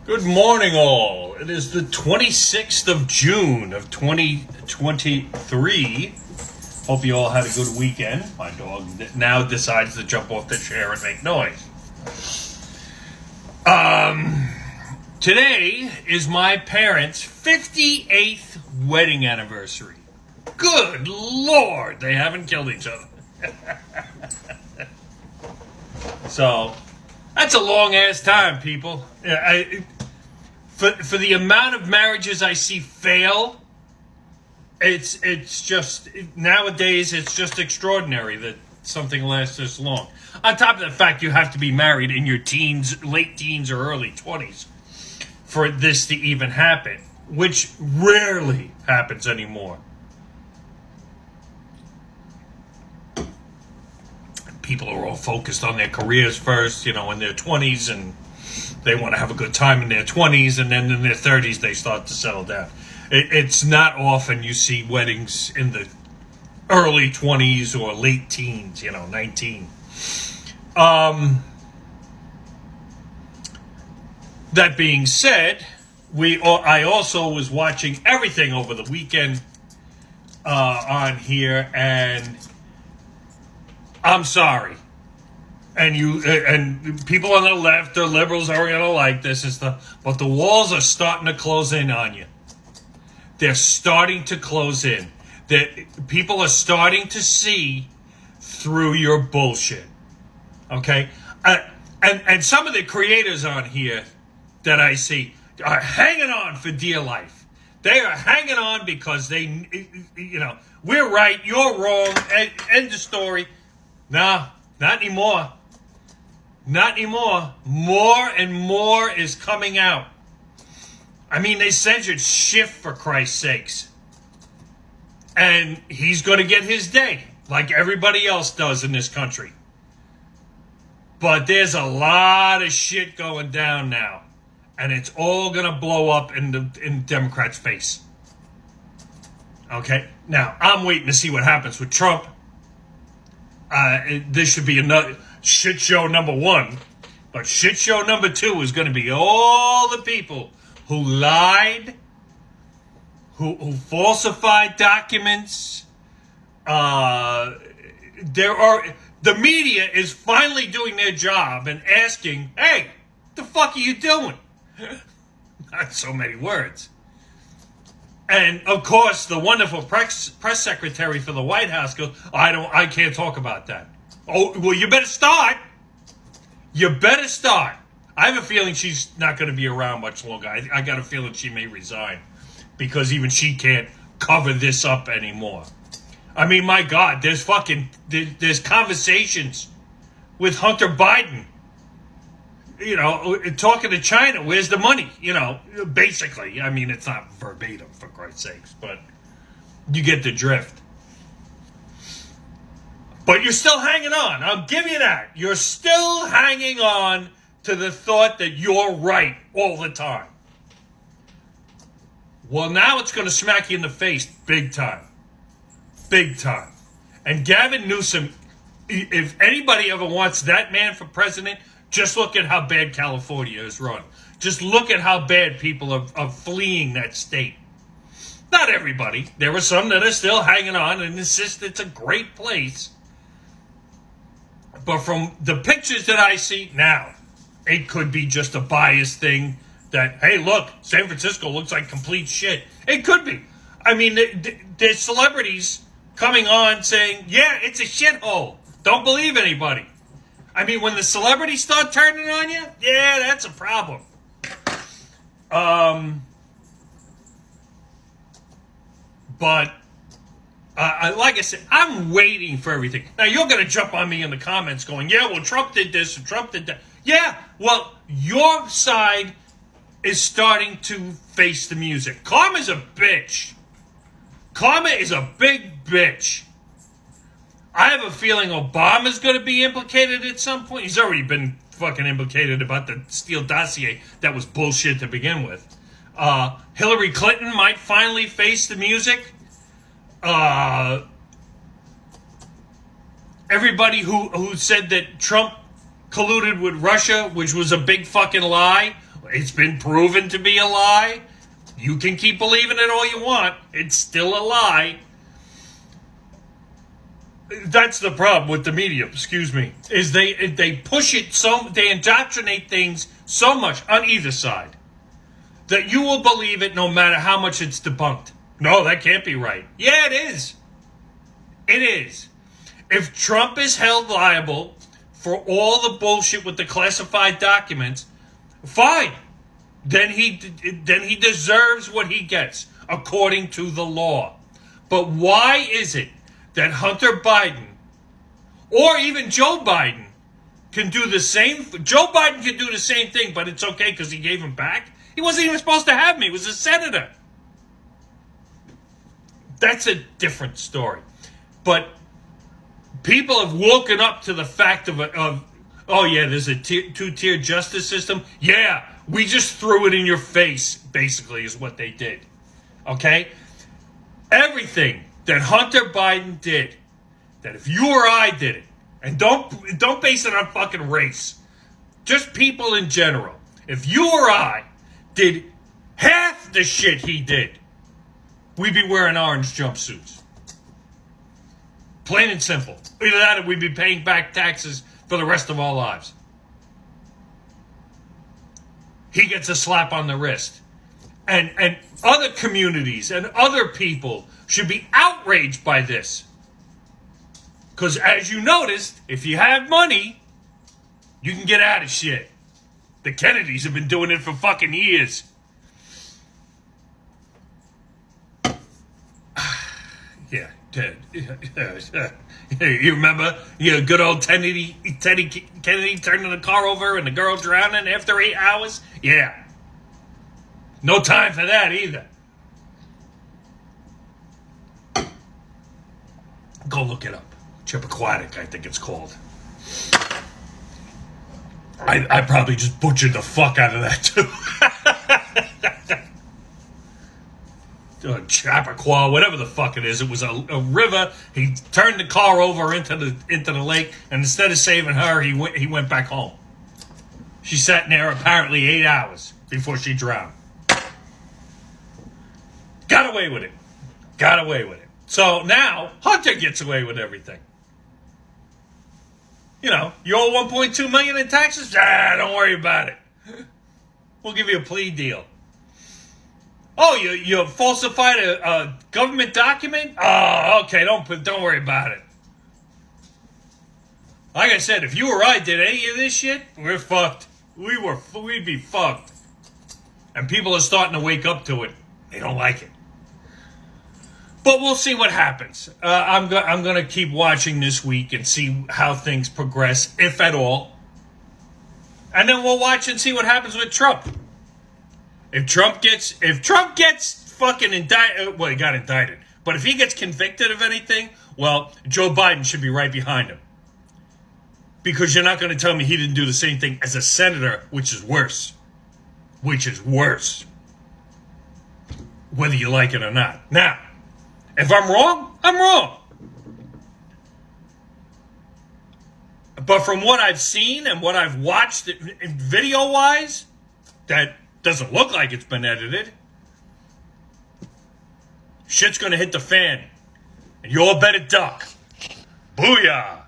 Good morning, all. It is the 26th of June of 2023. Hope you all had a good weekend. My dog now decides to jump off the chair and make noise. Today is my parents' 58th wedding anniversary. Good Lord, they haven't killed each other. So, that's a long-ass time, people. For the amount of marriages I see fail, it's just, nowadays, it's just extraordinary that something lasts this long. On top of the fact you have to be married in your teens, late teens or early 20s for this to even happen, which rarely happens anymore. People are all focused on their careers first, in their 20s, and they want to have a good time in their 20s, and then in their 30s they start to settle down. It's not often you see weddings in the early 20s or late teens, 19. That being said, I also was watching everything over the weekend on here, and I'm sorry. And people on the left, the liberals, are going to like this, but the walls are starting to close in on you. They're starting to close in. People are starting to see through your bullshit. Okay? And some of the creators on here that I see are hanging on for dear life. They are hanging on because we're right, you're wrong, end of story. No, not anymore. Not anymore. More and more is coming out. I mean, they censored Schiff, for Christ's sakes. And he's going to get his day, like everybody else does in this country. But there's a lot of shit going down now. And it's all going to blow up in the Democrats' face. Okay? Now, I'm waiting to see what happens with Trump. This should be another shit show number one. But shit show number two is going to be all the people who lied, who falsified documents. The media is finally doing their job and asking, hey, what the fuck are you doing? Not so many words. And of course, the wonderful press secretary for the White House goes, I can't talk about that. Oh, well, you better start. You better start. I have a feeling she's not going to be around much longer. I got a feeling she may resign because even she can't cover this up anymore. I mean, my God, there's conversations with Hunter Biden. Talking to China, where's the money? Basically. I mean, it's not verbatim, for Christ's sakes, but you get the drift. But you're still hanging on. I'll give you that. You're still hanging on to the thought that you're right all the time. Well, now it's going to smack you in the face big time. Big time. And Gavin Newsom, if anybody ever wants that man for president, just look at how bad California is run. Just look at how bad people are fleeing that state. Not everybody. There are some that are still hanging on and insist it's a great place. But from the pictures that I see now, it could be just a biased thing that, hey, look, San Francisco looks like complete shit. It could be. I mean, there's celebrities coming on saying, yeah, it's a shithole. Don't believe anybody. I mean, when the celebrities start turning on you, yeah, that's a problem. But, like I said, I'm waiting for everything. Now, you're going to jump on me in the comments going, yeah, well, Trump did this and Trump did that. Yeah, well, your side is starting to face the music. Karma's a bitch. Karma is a big bitch. I have a feeling Obama's going to be implicated at some point. He's already been fucking implicated about the Steele dossier. That was bullshit to begin with. Hillary Clinton might finally face the music. Everybody who said that Trump colluded with Russia, which was a big fucking lie, It's been proven to be a lie. You can keep believing it all you want. It's still a lie. That's the problem with the media, is they push it they indoctrinate things so much on either side that you will believe it no matter how much it's debunked. No, that can't be right. Yeah, it is. It is. If Trump is held liable for all the bullshit with the classified documents, fine. Then he deserves what he gets according to the law. But why is it that Hunter Biden or even Joe Biden can do the same? Joe Biden can do the same thing, but it's okay because he gave him back. He wasn't even supposed to have me. He was a senator. That's a different story. But people have woken up to the fact of oh yeah, there's a two-tier justice system. Yeah, we just threw it in your face, basically, is what they did. Okay? Everything that Hunter Biden did, that if you or I did it, and don't base it on fucking race, just people in general, if you or I did half the shit he did, we'd be wearing orange jumpsuits. Plain and simple. Either that or we'd be paying back taxes for the rest of our lives. He gets a slap on the wrist. And other communities and other people should be outraged by this. Because as you noticed, if you have money, you can get out of shit. The Kennedys have been doing it for fucking years. Yeah. You remember? Good old Teddy Kennedy turning the car over and the girl drowning after 8 hours? Yeah. No time for that either. Go look it up. Chippequatic, I think it's called. I probably just butchered the fuck out of that too. Chappaqua, whatever the fuck it is. It was a river. He turned the car over into the lake, and instead of saving her, he went back home. She sat in there apparently 8 hours before she drowned. Got away with it. So now Hunter gets away with everything. You owe $1.2 million in taxes? Don't worry about it. We'll give you a plea deal. Oh, you falsified a government document? Oh, okay, don't worry about it. Like I said, if you or I did any of this shit, we're fucked. We'd be fucked. And people are starting to wake up to it. They don't like it. But we'll see what happens. I'm going to keep watching this week and see how things progress, if at all. And then we'll watch and see what happens with Trump. If Trump gets fucking indicted, well, he got indicted. But if he gets convicted of anything, well, Joe Biden should be right behind him. Because you're not going to tell me he didn't do the same thing as a senator, which is worse. Whether you like it or not. Now, if I'm wrong, I'm wrong. But from what I've seen and what I've watched video-wise, that doesn't look like it's been edited. Shit's gonna hit the fan. And you all better duck. Booyah!